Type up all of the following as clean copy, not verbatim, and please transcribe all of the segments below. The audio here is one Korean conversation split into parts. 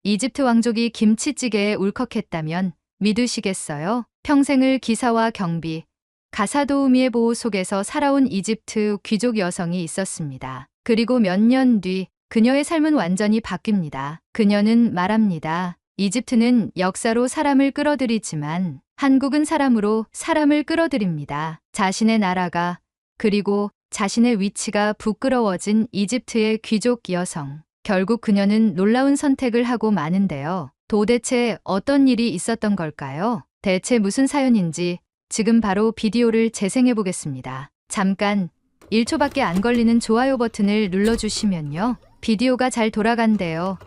이집트 왕족이 김치찌개에 울컥했다면 믿으시겠어요? 평생을 기사와 경비, 가사도우미의 보호 속에서 살아온 이집트 귀족 여성이 있었습니다. 그리고 몇 년 뒤 그녀의 삶은 완전히 바뀝니다. 그녀는 말합니다. 이집트는 역사로 사람을 끌어들이지만 한국은 사람으로 사람을 끌어들입니다. 자신의 나라가 그리고 자신의 위치가 부끄러워진 이집트의 귀족 여성. 결국 그녀는 놀라운 선택을 하고 마는데요. 도대체 어떤 일이 있었던 걸까요? 대체 무슨 사연인지 지금 바로 비디오를 재생해 보겠습니다. 잠깐 1초밖에 안 걸리는 좋아요 버튼을 눌러주시면요. 비디오가 잘 돌아간대요.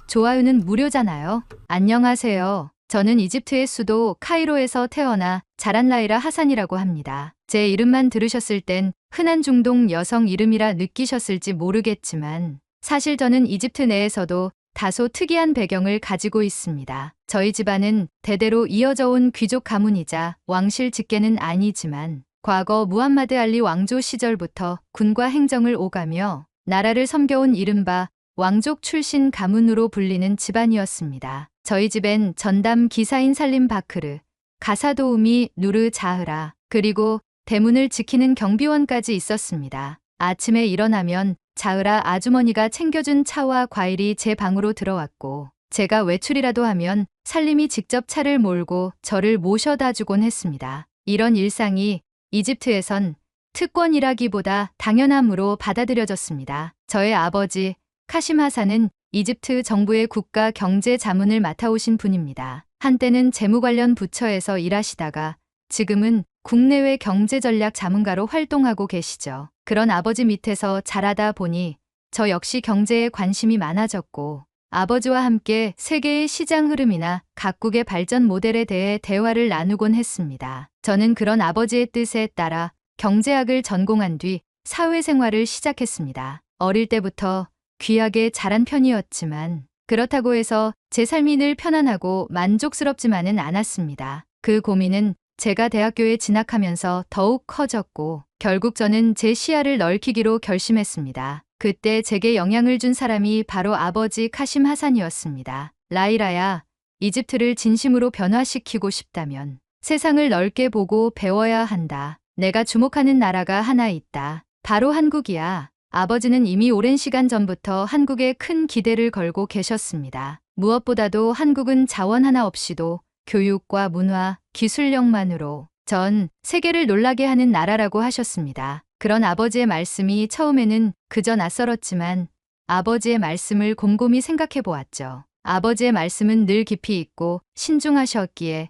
좋아요는 무료잖아요. 안녕하세요. 저는 이집트의 수도 카이로에서 태어나 자란 라이라 하산이라고 합니다. 제 이름만 들으셨을 땐 흔한 중동 여성 이름이라 느끼셨을지 모르겠지만 사실 저는 이집트 내에서도 다소 특이한 배경을 가지고 있습니다. 저희 집안은 대대로 이어져 온 귀족 가문이자 왕실 직계는 아니지만 과거 무함마드 알리 왕조 시절부터 군과 행정을 오가며 나라를 섬겨온 이른바 왕족 출신 가문으로 불리는 집안이었습니다. 저희 집엔 전담 기사인 살림 바크르, 가사도우미 누르 자흐라, 그리고 대문을 지키는 경비원까지 있었습니다. 아침에 일어나면 자흐라 아주머니가 챙겨준 차와 과일이 제 방으로 들어왔고 제가 외출이라도 하면 살림이 직접 차를 몰고 저를 모셔다 주곤 했습니다. 이런 일상이 이집트에선 특권이라기보다 당연함으로 받아들여졌습니다. 저의 아버지 카심 하산은 이집트 정부의 국가 경제 자문을 맡아오신 분입니다. 한때는 재무 관련 부처에서 일하시다가 지금은 국내외 경제전략 자문가로 활동하고 계시죠. 그런 아버지 밑에서 자라다 보니 저 역시 경제에 관심이 많아졌고 아버지와 함께 세계의 시장 흐름이나 각국의 발전 모델에 대해 대화를 나누곤 했습니다. 저는 그런 아버지의 뜻에 따라 경제학을 전공한 뒤 사회생활을 시작했습니다. 어릴 때부터 귀하게 자란 편이었지만 그렇다고 해서 제 삶이 늘 편안하고 만족스럽지만은 않았습니다. 그 고민은 제가 대학교에 진학하면서 더욱 커졌고 결국 저는 제 시야를 넓히기로 결심했습니다. 그때 제게 영향을 준 사람이 바로 아버지 카심 하산이었습니다. 라이라야, 이집트를 진심으로 변화시키고 싶다면 세상을 넓게 보고 배워야 한다. 내가 주목하는 나라가 하나 있다. 바로 한국이야. 아버지는 이미 오랜 시간 전부터 한국에 큰 기대를 걸고 계셨습니다. 무엇보다도 한국은 자원 하나 없이도 교육과 문화, 기술력만으로 전 세계를 놀라게 하는 나라라고 하셨습니다. 그런 아버지의 말씀이 처음에는 그저 낯설었지만 아버지의 말씀을 곰곰이 생각해 보았죠. 아버지의 말씀은 늘 깊이 있고 신중하셨기에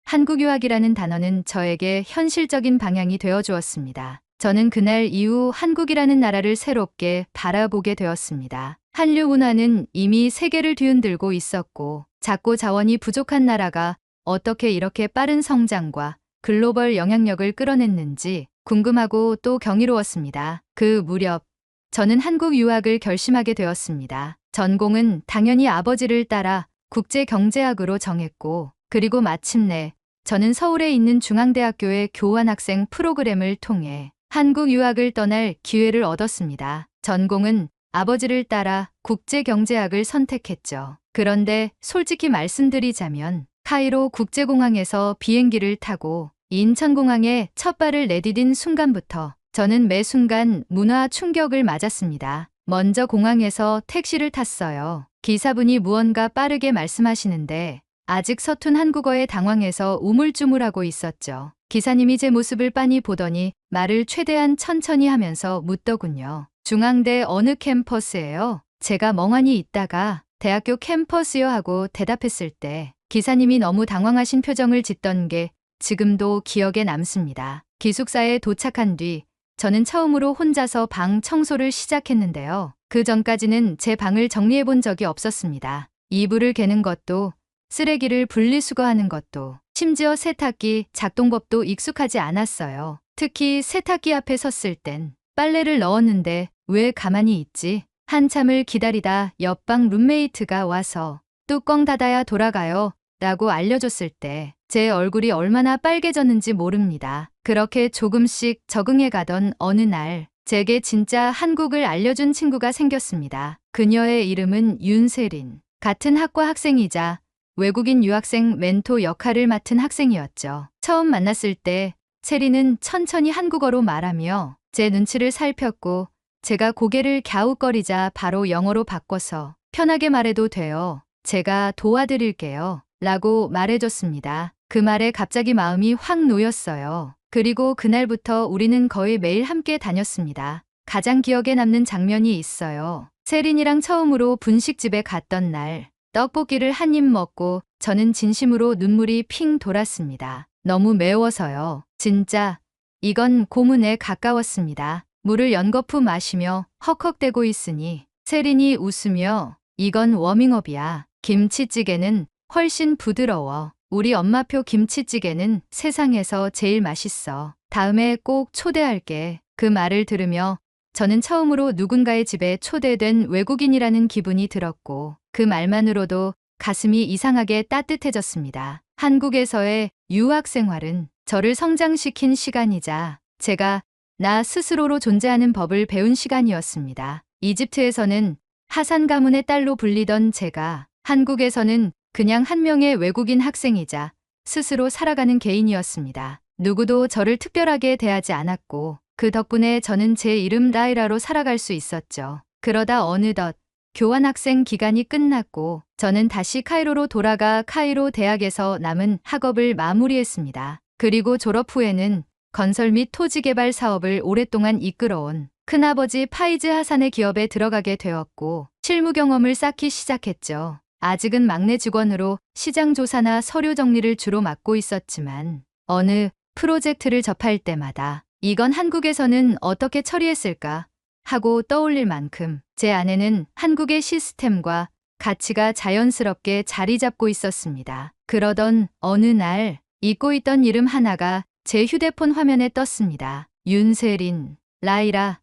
한국 유학이라는 단어는 저에게 현실적인 방향이 되어 주었습니다. 저는 그날 이후 한국이라는 나라를 새롭게 바라보게 되었습니다. 한류 문화는 이미 세계를 뒤흔들고 있었고 작고 자원이 부족한 나라가 어떻게 이렇게 빠른 성장과 글로벌 영향력을 끌어냈는지 궁금하고 또 경이로웠습니다. 그 무렵 저는 한국 유학을 결심하게 되었습니다. 전공은 당연히 아버지를 따라 국제경제학으로 정했고 그리고 마침내 저는 서울에 있는 중앙대학교의 교환학생 프로그램을 통해 한국 유학을 떠날 기회를 얻었습니다. 전공은 아버지를 따라 국제경제학을 선택했죠. 그런데 솔직히 말씀드리자면 카이로 국제공항에서 비행기를 타고 인천공항에 첫 발을 내디딘 순간부터 저는 매 순간 문화 충격을 맞았습니다. 먼저 공항에서 택시를 탔어요. 기사분이 무언가 빠르게 말씀하시는데 아직 서툰 한국어에 당황해서 우물쭈물하고 있었죠. 기사님이 제 모습을 빤히 보더니 말을 최대한 천천히 하면서 묻더군요. 중앙대 어느 캠퍼스예요? 제가 멍하니 있다가 대학교 캠퍼스요 하고 대답했을 때 기사님이 너무 당황하신 표정을 짓던 게 지금도 기억에 남습니다. 기숙사에 도착한 뒤 저는 처음으로 혼자서 방 청소를 시작했는데요. 그 전까지는 제 방을 정리해 본 적이 없었습니다. 이불을 개는 것도 쓰레기를 분리수거하는 것도 심지어 세탁기 작동법도 익숙하지 않았어요. 특히 세탁기 앞에 섰을 땐 빨래를 넣었는데 왜 가만히 있지? 한참을 기다리다 옆방 룸메이트가 와서 뚜껑 닫아야 돌아가요 라고 알려줬을 때 제 얼굴이 얼마나 빨개졌는지 모릅니다. 그렇게 조금씩 적응해 가던 어느 날 제게 진짜 한국을 알려준 친구가 생겼습니다. 그녀의 이름은 윤세린. 같은 학과 학생이자 외국인 유학생 멘토 역할을 맡은 학생이었죠. 처음 만났을 때 세리는 천천히 한국어로 말하며 제 눈치를 살폈고 제가 고개를 갸웃거리자 바로 영어로 바꿔서 편하게 말해도 돼요. 제가 도와드릴게요. 라고 말해줬습니다. 그 말에 갑자기 마음이 확 놓였어요. 그리고 그날부터 우리는 거의 매일 함께 다녔습니다. 가장 기억에 남는 장면이 있어요. 세린이랑 처음으로 분식집에 갔던 날, 떡볶이를 한 입 먹고 저는 진심으로 눈물이 핑 돌았습니다. 너무 매워서요. 진짜 이건 고문에 가까웠습니다. 물을 연거푸 마시며 헉헉대고 있으니 세린이 웃으며 이건 워밍업이야. 김치찌개는 훨씬 부드러워. 우리 엄마표 김치찌개는 세상에서 제일 맛있어. 다음에 꼭 초대할게. 그 말을 들으며 저는 처음으로 누군가의 집에 초대된 외국인이라는 기분이 들었고 그 말만으로도 가슴이 이상하게 따뜻해졌습니다. 한국에서의 유학 생활은 저를 성장시킨 시간이자 제가 나 스스로로 존재하는 법을 배운 시간이었습니다. 이집트에서는 하산 가문의 딸로 불리던 제가 한국에서는 그냥 한 명의 외국인 학생이자 스스로 살아가는 개인이었습니다. 누구도 저를 특별하게 대하지 않았고 그 덕분에 저는 제 이름 라이라로 살아갈 수 있었죠. 그러다 어느덧 교환학생 기간이 끝났고 저는 다시 카이로로 돌아가 카이로 대학에서 남은 학업을 마무리했습니다. 그리고 졸업 후에는 건설 및 토지 개발 사업을 오랫동안 이끌어온 큰아버지 파이즈 하산의 기업에 들어가게 되었고 실무 경험을 쌓기 시작했죠. 아직은 막내 직원으로 시장 조사나 서류 정리를 주로 맡고 있었지만 어느 프로젝트를 접할 때마다 이건 한국에서는 어떻게 처리했을까 하고 떠올릴 만큼 제 안에는 한국의 시스템과 가치가 자연스럽게 자리 잡고 있었습니다. 그러던 어느 날 잊고 있던 이름 하나가 제 휴대폰 화면에 떴습니다. 윤세린, 라이라.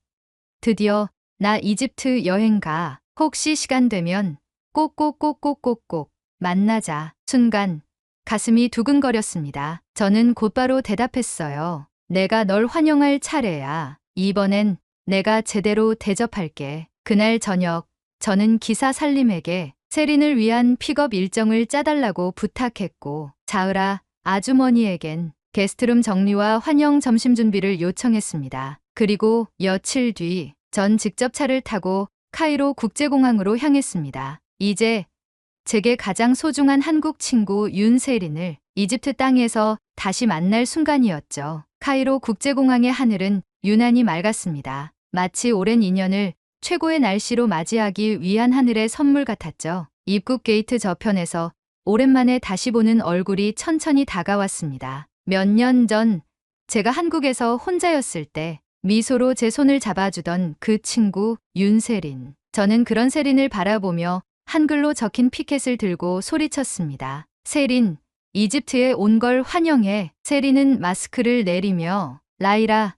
드디어 나 이집트 여행 가. 혹시 시간 되면 꼭꼭꼭꼭꼭꼭 만나자. 순간 가슴이 두근거렸습니다. 저는 곧바로 대답했어요. 내가 널 환영할 차례야. 이번엔 내가 제대로 대접할게. 그날 저녁 저는 기사 살림에게 세린을 위한 픽업 일정을 짜달라고 부탁했고 자으라 아주머니에겐 게스트룸 정리와 환영 점심 준비를 요청했습니다. 그리고 며칠 뒤 전 직접 차를 타고 카이로 국제공항으로 향했습니다. 이제 제게 가장 소중한 한국 친구 윤세린을 이집트 땅에서 다시 만날 순간이었죠. 카이로 국제공항의 하늘은 유난히 맑았습니다. 마치 오랜 인연을 최고의 날씨로 맞이하기 위한 하늘의 선물 같았죠. 입국 게이트 저편에서 오랜만에 다시 보는 얼굴이 천천히 다가왔습니다. 몇 년 전 제가 한국에서 혼자였을 때 미소로 제 손을 잡아주던 그 친구 윤세린. 저는 그런 세린을 바라보며 한글로 적힌 피켓을 들고 소리쳤습니다. 세린, 이집트에 온 걸 환영해. 세린은 마스크를 내리며 라이라,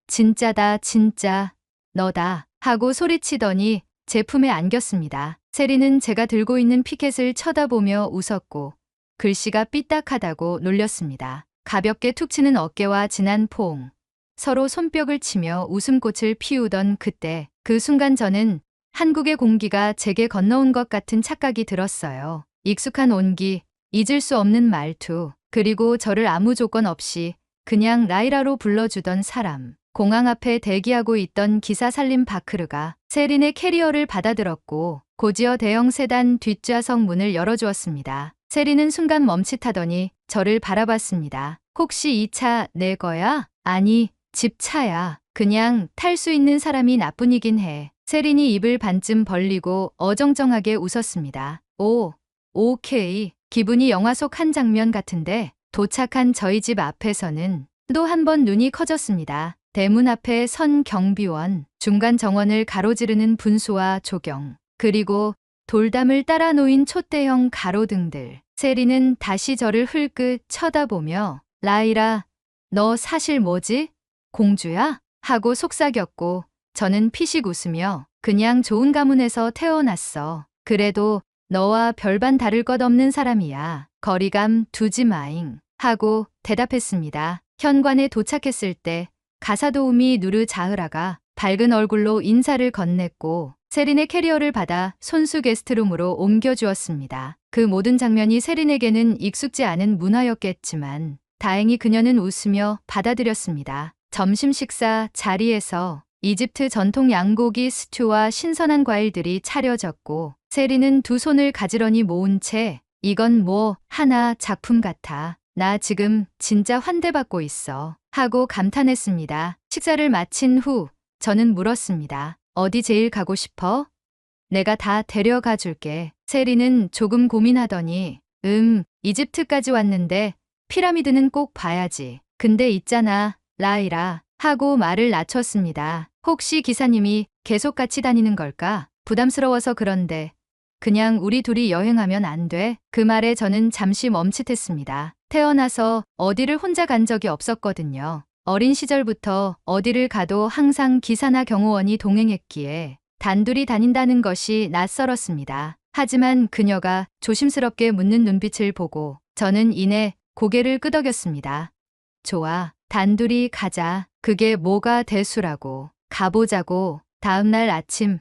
진짜다 진짜 너다 하고 소리치더니 제 품에 안겼습니다. 세린은 제가 들고 있는 피켓을 쳐다보며 웃었고 글씨가 삐딱하다고 놀렸습니다. 가볍게 툭 치는 어깨와 진한 포옹, 서로 손뼉을 치며 웃음꽃을 피우던 그때 그 순간 저는 한국의 공기가 제게 건너온 것 같은 착각이 들었어요. 익숙한 온기, 잊을 수 없는 말투, 그리고 저를 아무 조건 없이 그냥 라이라로 불러주던 사람. 공항 앞에 대기하고 있던 기사 살림 바크르가 세린의 캐리어를 받아들었고 고지어 대형 세단 뒷좌석 문을 열어주었습니다. 세린은 순간 멈칫하더니 저를 바라봤습니다. 혹시 이 차 내 거야? 아니, 집 차야. 그냥 탈 수 있는 사람이 나뿐이긴 해. 세린이 입을 반쯤 벌리고 어정쩡하게 웃었습니다. 오, 오케이. 기분이 영화 속 한 장면 같은데 도착한 저희 집 앞에서는 또 한 번 눈이 커졌습니다. 대문 앞에 선 경비원, 중간 정원을 가로지르는 분수와 조경, 그리고 돌담을 따라 놓인 촛대형 가로등들. 세린은 다시 저를 흘끗 쳐다보며 라이라, 너 사실 뭐지? 공주야? 하고 속삭였고 저는 피식 웃으며 그냥 좋은 가문에서 태어났어. 그래도 너와 별반 다를 것 없는 사람이야. 거리감 두지 마잉. 하고 대답했습니다. 현관에 도착했을 때 가사도우미 누르 자흐라가 밝은 얼굴로 인사를 건넸고 세린의 캐리어를 받아 손수 게스트룸으로 옮겨주었습니다. 그 모든 장면이 세린에게는 익숙지 않은 문화였겠지만 다행히 그녀는 웃으며 받아들였습니다. 점심 식사 자리에서 이집트 전통 양고기 스튜와 신선한 과일들이 차려졌고 세린은 두 손을 가지런히 모은 채 이건 뭐 하나 작품 같아. 나 지금 진짜 환대받고 있어. 하고 감탄했습니다. 식사를 마친 후 저는 물었습니다. 어디 제일 가고 싶어? 내가 다 데려가 줄게. 세린은 조금 고민하더니 이집트까지 왔는데 피라미드는 꼭 봐야지. 근데 있잖아, 라이라. 하고 말을 낮췄습니다. 혹시 기사님이 계속 같이 다니는 걸까? 부담스러워서 그런데 그냥 우리 둘이 여행하면 안 돼? 그 말에 저는 잠시 멈칫했습니다. 태어나서 어디를 혼자 간 적이 없었거든요. 어린 시절부터 어디를 가도 항상 기사나 경호원이 동행했기에 단둘이 다닌다는 것이 낯설었습니다. 하지만 그녀가 조심스럽게 묻는 눈빛을 보고 저는 이내 고개를 끄덕였습니다. 좋아, 단둘이 가자. 그게 뭐가 대수라고. 가보자고. 다음날 아침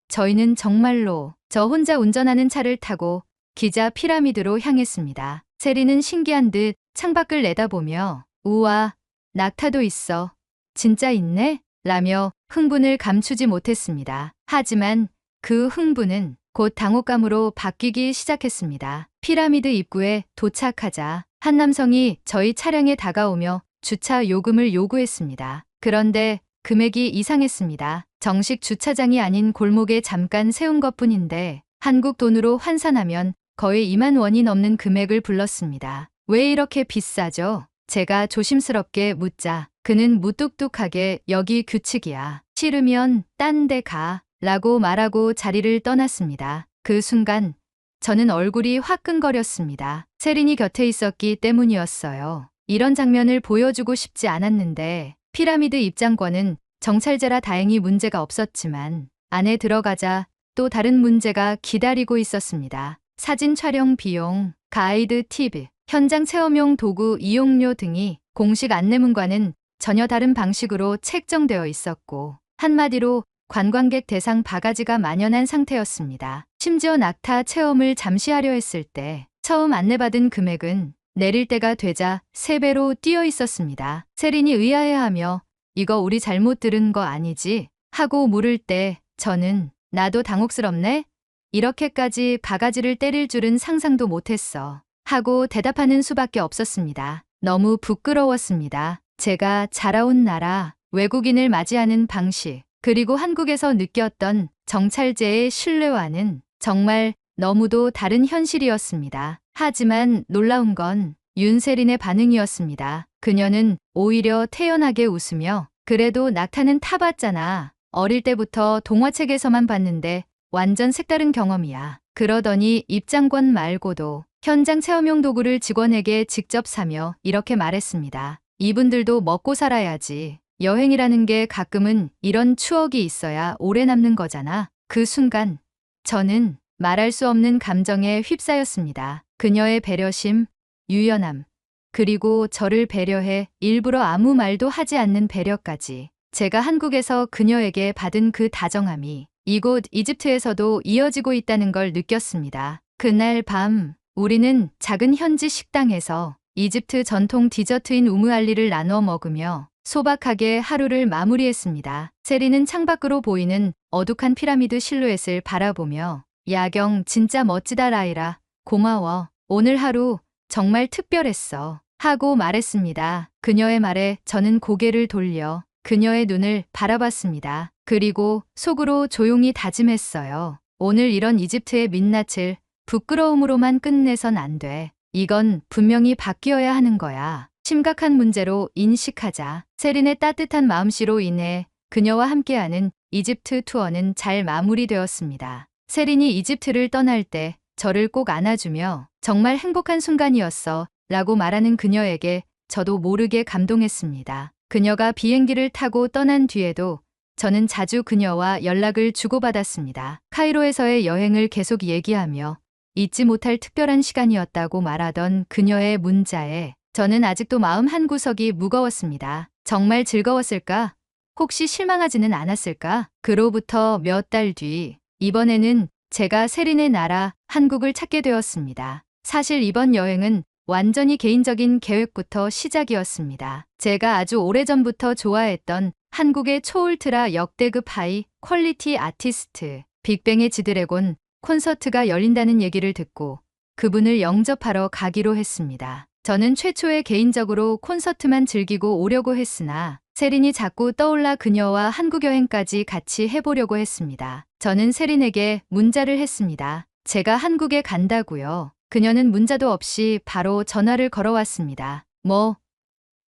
저희는 정말로 저 혼자 운전하는 차를 타고 기자 피라미드로 향했습니다. 세린은 신기한 듯 창밖을 내다보며 우와, 낙타도 있어. 진짜 있네? 라며 흥분을 감추지 못했습니다. 하지만 그 흥분은 곧 당혹감으로 바뀌기 시작했습니다. 피라미드 입구에 도착하자 한 남성이 저희 차량에 다가오며 주차 요금을 요구했습니다. 그런데 금액이 이상했습니다. 정식 주차장이 아닌 골목에 잠깐 세운 것뿐인데 한국 돈으로 환산하면 거의 2만 원이 넘는 금액을 불렀습니다. 왜 이렇게 비싸죠? 제가 조심스럽게 묻자 그는 무뚝뚝하게 여기 규칙이야. 싫으면 딴 데 가. 라고 말하고 자리를 떠났습니다. 그 순간 저는 얼굴이 화끈거렸습니다. 세린이 곁에 있었기 때문이었어요. 이런 장면을 보여주고 싶지 않았는데 피라미드 입장권은 정찰제라 다행히 문제가 없었지만 안에 들어가자 또 다른 문제가 기다리고 있었습니다. 사진 촬영 비용, 가이드 팁, 현장 체험용 도구 이용료 등이 공식 안내문과는 전혀 다른 방식으로 책정되어 있었고 한마디로 관광객 대상 바가지가 만연한 상태였습니다. 심지어 낙타 체험을 잠시 하려 했을 때 처음 안내받은 금액은 내릴 때가 되자 3배로 뛰어 있었습니다. 세린이 의아해하며 이거 우리 잘못 들은 거 아니지? 하고 물을 때 저는 나도 당혹스럽네? 이렇게까지 바가지를 때릴 줄은 상상도 못했어. 하고 대답하는 수밖에 없었습니다. 너무 부끄러웠습니다. 제가 자라온 나라, 외국인을 맞이하는 방식, 그리고 한국에서 느꼈던 정찰제의 신뢰와는 정말 너무도 다른 현실이었습니다. 하지만 놀라운 건 윤세린의 반응이었습니다. 그녀는 오히려 태연하게 웃으며 그래도 낙타는 타봤잖아. 어릴 때부터 동화책에서만 봤는데 완전 색다른 경험이야. 그러더니 입장권 말고도 현장 체험용 도구를 직원에게 직접 사며 이렇게 말했습니다. 이분들도 먹고 살아야지. 여행이라는 게 가끔은 이런 추억이 있어야 오래 남는 거잖아. 그 순간 저는 말할 수 없는 감정에 휩싸였습니다. 그녀의 배려심, 유연함, 그리고 저를 배려해 일부러 아무 말도 하지 않는 배려까지. 제가 한국에서 그녀에게 받은 그 다정함이 이곳 이집트에서도 이어지고 있다는 걸 느꼈습니다. 그날 밤 우리는 작은 현지 식당에서 이집트 전통 디저트인 우무알리를 나눠 먹으며 소박하게 하루를 마무리했습니다. 세린은 창밖으로 보이는 어둑한 피라미드 실루엣을 바라보며 야경 진짜 멋지다 라이라. 고마워. 오늘 하루 정말 특별했어. 하고 말했습니다. 그녀의 말에 저는 고개를 돌려 그녀의 눈을 바라봤습니다. 그리고 속으로 조용히 다짐했어요. 오늘 이런 이집트의 민낯을 부끄러움으로만 끝내선 안 돼. 이건 분명히 바뀌어야 하는 거야. 심각한 문제로 인식하자. 세린의 따뜻한 마음씨로 인해 그녀와 함께하는 이집트 투어는 잘 마무리되었습니다. 세린이 이집트를 떠날 때 저를 꼭 안아주며 정말 행복한 순간이었어 라고 말하는 그녀에게 저도 모르게 감동했습니다. 그녀가 비행기를 타고 떠난 뒤에도 저는 자주 그녀와 연락을 주고받았습니다. 카이로에서의 여행을 계속 얘기하며 잊지 못할 특별한 시간이었다고 말하던 그녀의 문자에 저는 아직도 마음 한구석이 무거웠습니다. 정말 즐거웠을까? 혹시 실망하지는 않았을까? 그로부터 몇 달 뒤 이번에는 제가 세린의 나라 한국을 찾게 되었습니다. 사실 이번 여행은 완전히 개인적인 계획부터 시작이었습니다. 제가 아주 오래전부터 좋아했던 한국의 초울트라 역대급 하이 퀄리티 아티스트 빅뱅의 지드래곤 콘서트가 열린다는 얘기를 듣고 그분을 영접하러 가기로 했습니다. 저는 최초에 개인적으로 콘서트만 즐기고 오려고 했으나 세린이 자꾸 떠올라 그녀와 한국 여행까지 같이 해보려고 했습니다. 저는 세린에게 문자를 했습니다. 제가 한국에 간다고요. 그녀는 문자도 없이 바로 전화를 걸어왔습니다. 뭐?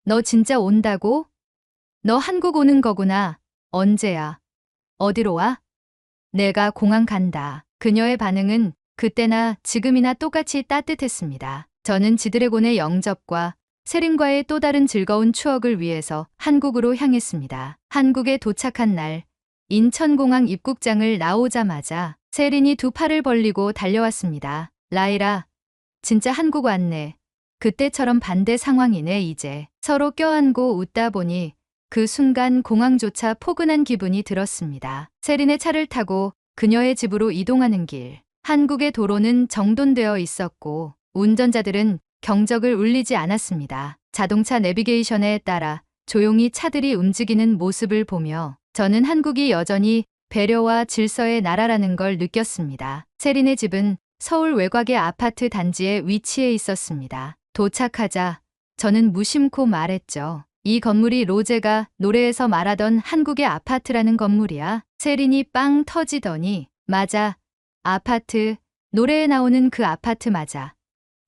너 진짜 온다고? 너 한국 오는 거구나. 언제야? 어디로 와? 내가 공항 간다. 그녀의 반응은 그때나 지금이나 똑같이 따뜻했습니다. 저는 지드래곤의 영접과 세린과의 또 다른 즐거운 추억을 위해서 한국으로 향했습니다. 한국에 도착한 날, 인천공항 입국장을 나오자마자 세린이 두 팔을 벌리고 달려왔습니다. 라이라, 진짜 한국 왔네. 그때처럼 반대 상황이네 이제. 서로 껴안고 웃다 보니 그 순간 공항조차 포근한 기분이 들었습니다. 세린의 차를 타고 그녀의 집으로 이동하는 길. 한국의 도로는 정돈되어 있었고 운전자들은 경적을 울리지 않았습니다. 자동차 내비게이션에 따라 조용히 차들이 움직이는 모습을 보며 저는 한국이 여전히 배려와 질서의 나라라는 걸 느꼈습니다. 세린의 집은 서울 외곽의 아파트 단지에 위치해 있었습니다. 도착하자 저는 무심코 말했죠. 이 건물이 로제가 노래에서 말하던 한국의 아파트라는 건물이야. 세린이 빵 터지더니 맞아. 아파트, 노래에 나오는 그 아파트 맞아.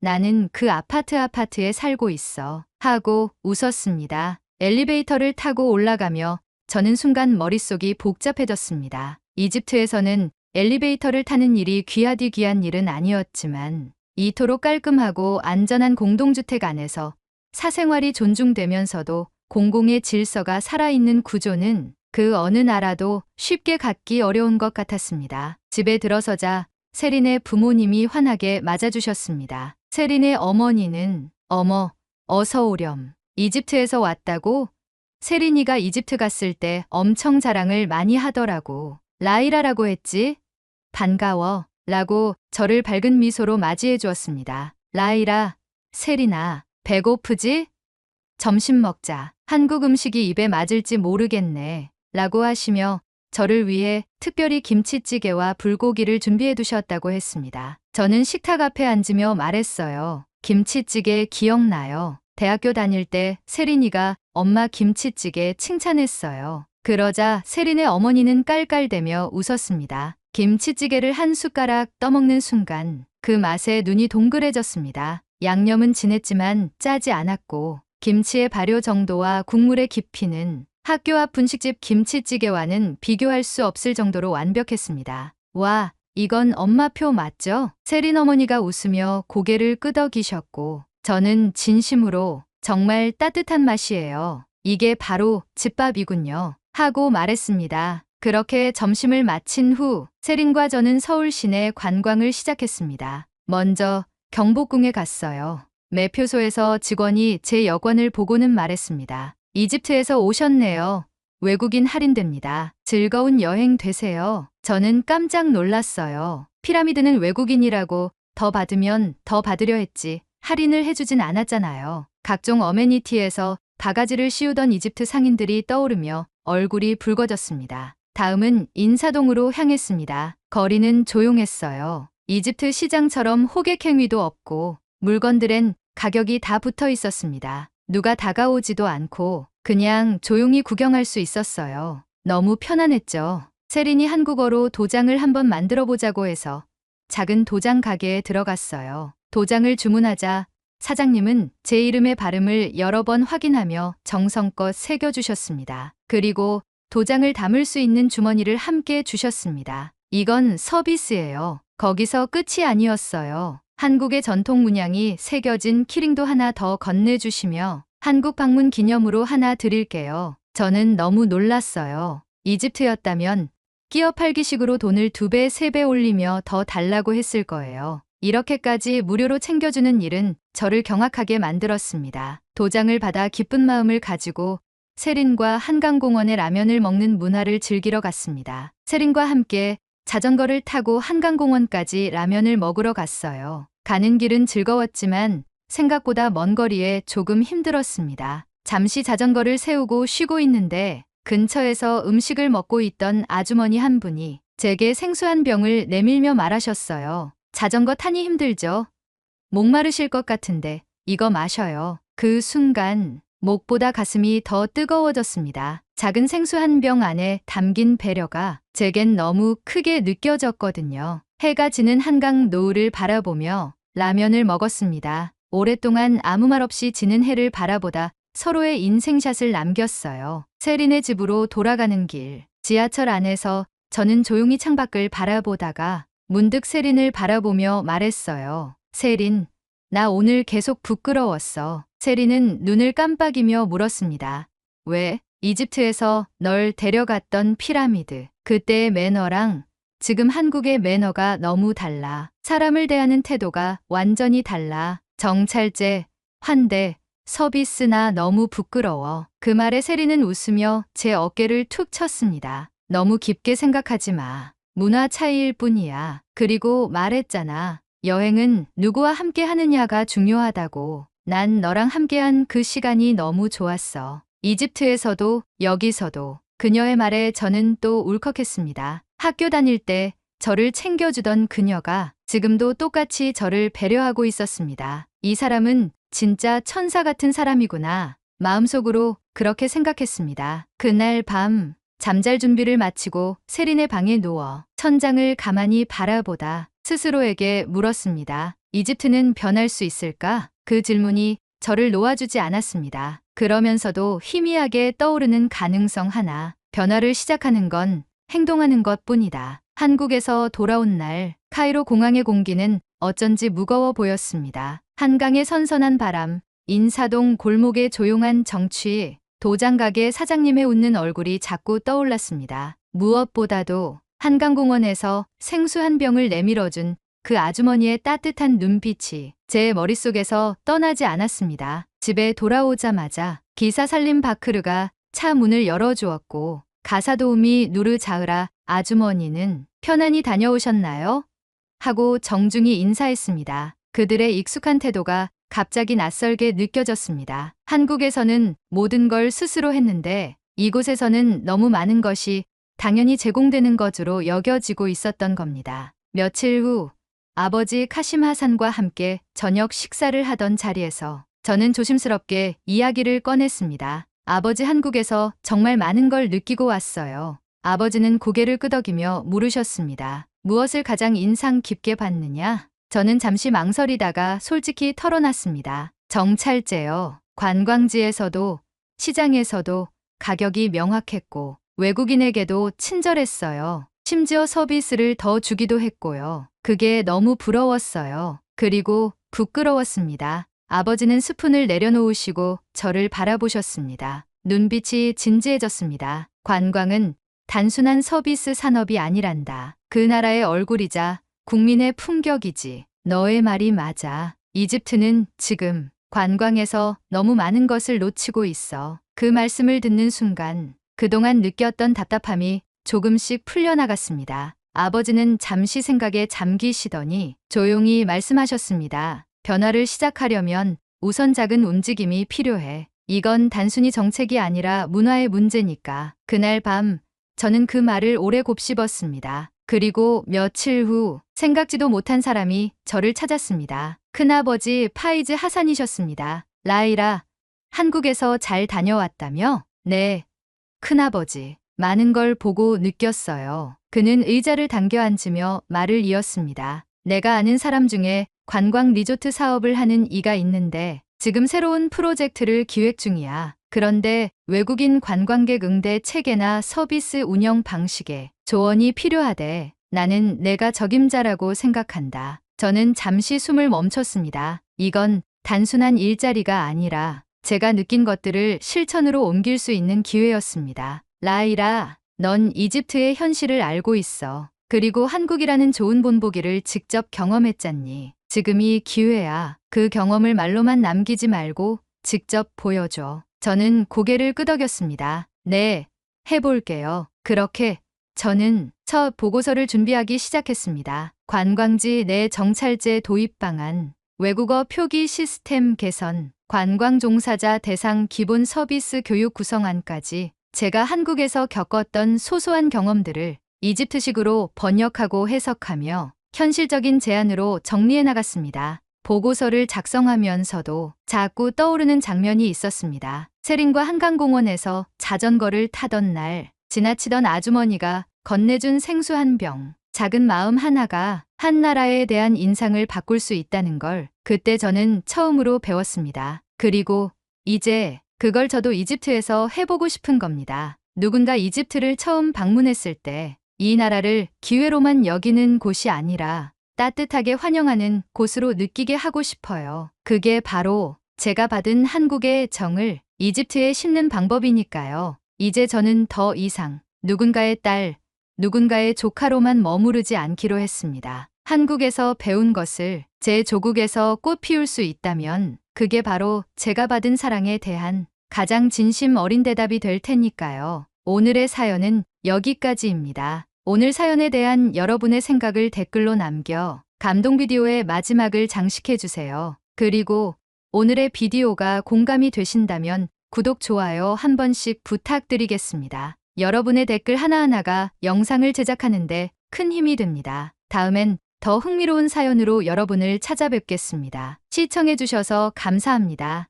나는 그 아파트에 살고 있어. 하고 웃었습니다. 엘리베이터를 타고 올라가며 저는 순간 머릿속이 복잡해졌습니다. 이집트에서는 엘리베이터를 타는 일이 귀하디 귀한 일은 아니었지만 이토록 깔끔하고 안전한 공동주택 안에서 사생활이 존중되면서도 공공의 질서가 살아있는 구조는 그 어느 나라도 쉽게 갖기 어려운 것 같았습니다. 집에 들어서자 세린의 부모님이 환하게 맞아주셨습니다. 세린의 어머니는 어머, 어서 오렴. 이집트에서 왔다고? 세린이가 이집트 갔을 때 엄청 자랑을 많이 하더라고. 라이라라고 했지? 반가워. 라고 저를 밝은 미소로 맞이해 주었습니다. 라이라, 세린아, 배고프지? 점심 먹자. 한국 음식이 입에 맞을지 모르겠네. 라고 하시며 저를 위해 특별히 김치찌개와 불고기를 준비해 두셨다고 했습니다. 저는 식탁 앞에 앉으며 말했어요. 김치찌개 기억나요? 대학교 다닐 때 세린이가 엄마 김치찌개 칭찬했어요. 그러자 세린의 어머니는 깔깔대며 웃었습니다. 김치찌개를 한 숟가락 떠먹는 순간 그 맛에 눈이 동그래졌습니다. 양념은 진했지만 짜지 않았고 김치의 발효 정도와 국물의 깊이는 학교 앞 분식집 김치찌개와는 비교할 수 없을 정도로 완벽했습니다. 와, 이건 엄마표 맞죠? 세린 어머니가 웃으며 고개를 끄덕이셨고 저는 진심으로 정말 따뜻한 맛이에요. 이게 바로 집밥이군요. 하고 말했습니다. 그렇게 점심을 마친 후 세린과 저는 서울 시내 관광을 시작했습니다. 먼저 경복궁에 갔어요. 매표소에서 직원이 제 여권을 보고는 말했습니다. 이집트에서 오셨네요. 외국인 할인됩니다. 즐거운 여행 되세요. 저는 깜짝 놀랐어요. 피라미드는 외국인이라고 더 받으면 더 받으려 했지 할인을 해주진 않았잖아요. 각종 어메니티에서 바가지를 씌우던 이집트 상인들이 떠오르며 얼굴이 붉어졌습니다. 다음은 인사동으로 향했습니다. 거리는 조용했어요. 이집트 시장처럼 호객 행위도 없고 물건들엔 가격이 다 붙어 있었습니다. 누가 다가오지도 않고 그냥 조용히 구경할 수 있었어요. 너무 편안했죠. 세린이 한국어로 도장을 한번 만들어 보자고 해서 작은 도장 가게에 들어갔어요. 도장을 주문하자 사장님은 제 이름의 발음을 여러 번 확인하며 정성껏 새겨주셨습니다. 그리고 도장을 담을 수 있는 주머니를 함께 주셨습니다. 이건 서비스예요. 거기서 끝이 아니었어요. 한국의 전통 문양이 새겨진 키링도 하나 더 건네주시며 한국 방문 기념으로 하나 드릴게요. 저는 너무 놀랐어요. 이집트였다면 끼어 팔기식으로 돈을 2배, 3배 올리며 더 달라고 했을 거예요. 이렇게까지 무료로 챙겨주는 일은 저를 경악하게 만들었습니다. 도장을 받아 기쁜 마음을 가지고 세린과 한강공원의 라면을 먹는 문화를 즐기러 갔습니다. 세린과 함께 자전거를 타고 한강공원까지 라면을 먹으러 갔어요. 가는 길은 즐거웠지만 생각보다 먼 거리에 조금 힘들었습니다. 잠시 자전거를 세우고 쉬고 있는데 근처에서 음식을 먹고 있던 아주머니 한 분이 제게 생수 한 병을 내밀며 말하셨어요. 자전거 타니 힘들죠? 목마르실 것 같은데 이거 마셔요. 그 순간 목보다 가슴이 더 뜨거워졌습니다. 작은 생수 한 병 안에 담긴 배려가 제겐 너무 크게 느껴졌거든요. 해가 지는 한강 노을을 바라보며 라면을 먹었습니다. 오랫동안 아무 말 없이 지는 해를 바라보다 서로의 인생샷을 남겼어요. 세린의 집으로 돌아가는 길, 지하철 안에서 저는 조용히 창밖을 바라보다가 문득 세린을 바라보며 말했어요. 세린, 나 오늘 계속 부끄러웠어. 세린은 눈을 깜빡이며 물었습니다. 왜? 이집트에서 널 데려갔던 피라미드. 그때의 매너랑 지금 한국의 매너가 너무 달라. 사람을 대하는 태도가 완전히 달라. 정찰제, 환대, 서비스나 너무 부끄러워. 그 말에 세린은 웃으며 제 어깨를 툭 쳤습니다. 너무 깊게 생각하지 마. 문화 차이일 뿐이야. 그리고 말했잖아. 여행은 누구와 함께 하느냐가 중요하다고. 난 너랑 함께한 그 시간이 너무 좋았어. 이집트에서도 여기서도. 그녀의 말에 저는 또 울컥했습니다. 학교 다닐 때 저를 챙겨주던 그녀가 지금도 똑같이 저를 배려하고 있었습니다. 이 사람은 진짜 천사 같은 사람이구나. 마음속으로 그렇게 생각했습니다. 그날 밤 잠잘 준비를 마치고 세린의 방에 누워 천장을 가만히 바라보다 스스로에게 물었습니다. 이집트는 변할 수 있을까? 그 질문이 저를 놓아주지 않았습니다. 그러면서도 희미하게 떠오르는 가능성 하나. 변화를 시작하는 건 행동하는 것뿐이다. 한국에서 돌아온 날 카이로 공항의 공기는 어쩐지 무거워 보였습니다. 한강의 선선한 바람, 인사동 골목의 조용한 정취, 도장가게 사장님의 웃는 얼굴이 자꾸 떠올랐습니다. 무엇보다도 한강공원에서 생수 한 병을 내밀어준 그 아주머니의 따뜻한 눈빛이 제 머릿속에서 떠나지 않았습니다. 집에 돌아오자마자 기사 살림 바크르가 차 문을 열어주었고 가사도우미 누르 자흐라 아주머니는 편안히 다녀오셨나요? 하고 정중히 인사했습니다. 그들의 익숙한 태도가 갑자기 낯설게 느껴졌습니다. 한국에서는 모든 걸 스스로 했는데 이곳에서는 너무 많은 것이 당연히 제공되는 것으로 여겨지고 있었던 겁니다. 며칠 후 아버지 카심 하산과 함께 저녁 식사를 하던 자리에서 저는 조심스럽게 이야기를 꺼냈습니다. 아버지 한국에서 정말 많은 걸 느끼고 왔어요. 아버지는 고개를 끄덕이며 물으셨습니다. 무엇을 가장 인상 깊게 봤느냐? 저는 잠시 망설이다가 솔직히 털어놨습니다. 정찰제요. 관광지에서도 시장에서도 가격이 명확했고 외국인에게도 친절했어요. 심지어 서비스를 더 주기도 했고요. 그게 너무 부러웠어요. 그리고 부끄러웠습니다. 아버지는 스푼을 내려놓으시고 저를 바라보셨습니다. 눈빛이 진지해졌습니다. 관광은 단순한 서비스 산업이 아니란다. 그 나라의 얼굴이자 국민의 품격이지. 너의 말이 맞아. 이집트는 지금 관광에서 너무 많은 것을 놓치고 있어. 그 말씀을 듣는 순간 그동안 느꼈던 답답함이 조금씩 풀려나갔습니다. 아버지는 잠시 생각에 잠기시더니 조용히 말씀하셨습니다. 변화를 시작하려면 우선 작은 움직임이 필요해. 이건 단순히 정책이 아니라 문화의 문제니까. 그날 밤 저는 그 말을 오래 곱씹었습니다. 그리고 며칠 후 생각지도 못한 사람이 저를 찾았습니다. 큰아버지 파이즈 하산이셨습니다. 라이라, 한국에서 잘 다녀왔다며? 네, 큰아버지. 많은 걸 보고 느꼈어요. 그는 의자를 당겨 앉으며 말을 이었습니다. 내가 아는 사람 중에 관광 리조트 사업을 하는 이가 있는데 지금 새로운 프로젝트를 기획 중이야. 그런데 외국인 관광객 응대 체계나 서비스 운영 방식에 조언이 필요하대. 나는 내가 적임자라고 생각한다. 저는 잠시 숨을 멈췄습니다. 이건 단순한 일자리가 아니라 제가 느낀 것들을 실천으로 옮길 수 있는 기회였습니다. 라이라, 넌 이집트의 현실을 알고 있어. 그리고 한국이라는 좋은 본보기를 직접 경험했잖니. 지금이 기회야. 그 경험을 말로만 남기지 말고 직접 보여줘. 저는 고개를 끄덕였습니다. 네, 해볼게요. 그렇게 저는 첫 보고서를 준비하기 시작했습니다. 관광지 내 정찰제 도입 방안, 외국어 표기 시스템 개선, 관광 종사자 대상 기본 서비스 교육 구성안까지 제가 한국에서 겪었던 소소한 경험들을 이집트식으로 번역하고 해석하며 현실적인 제안으로 정리해 나갔습니다. 보고서를 작성하면서도 자꾸 떠오르는 장면이 있었습니다. 세린과 한강공원에서 자전거를 타던 날 지나치던 아주머니가 건네준 생수 한 병, 작은 마음 하나가 한 나라에 대한 인상을 바꿀 수 있다는 걸 그때 저는 처음으로 배웠습니다. 그리고 이제 그걸 저도 이집트에서 해보고 싶은 겁니다. 누군가 이집트를 처음 방문했을 때 이 나라를 기회로만 여기는 곳이 아니라 따뜻하게 환영하는 곳으로 느끼게 하고 싶어요. 그게 바로 제가 받은 한국의 정을 이집트에 심는 방법이니까요. 이제 저는 더 이상 누군가의 딸, 누군가의 조카로만 머무르지 않기로 했습니다. 한국에서 배운 것을 제 조국에서 꽃 피울 수 있다면 그게 바로 제가 받은 사랑에 대한 가장 진심 어린 대답이 될 테니까요. 오늘의 사연은 여기까지입니다. 오늘 사연에 대한 여러분의 생각을 댓글로 남겨 감동 비디오의 마지막을 장식해주세요. 그리고 오늘의 비디오가 공감이 되신다면 구독, 좋아요 한 번씩 부탁드리겠습니다. 여러분의 댓글 하나하나가 영상을 제작하는데 큰 힘이 됩니다. 다음엔 더 흥미로운 사연으로 여러분을 찾아뵙겠습니다. 시청해주셔서 감사합니다.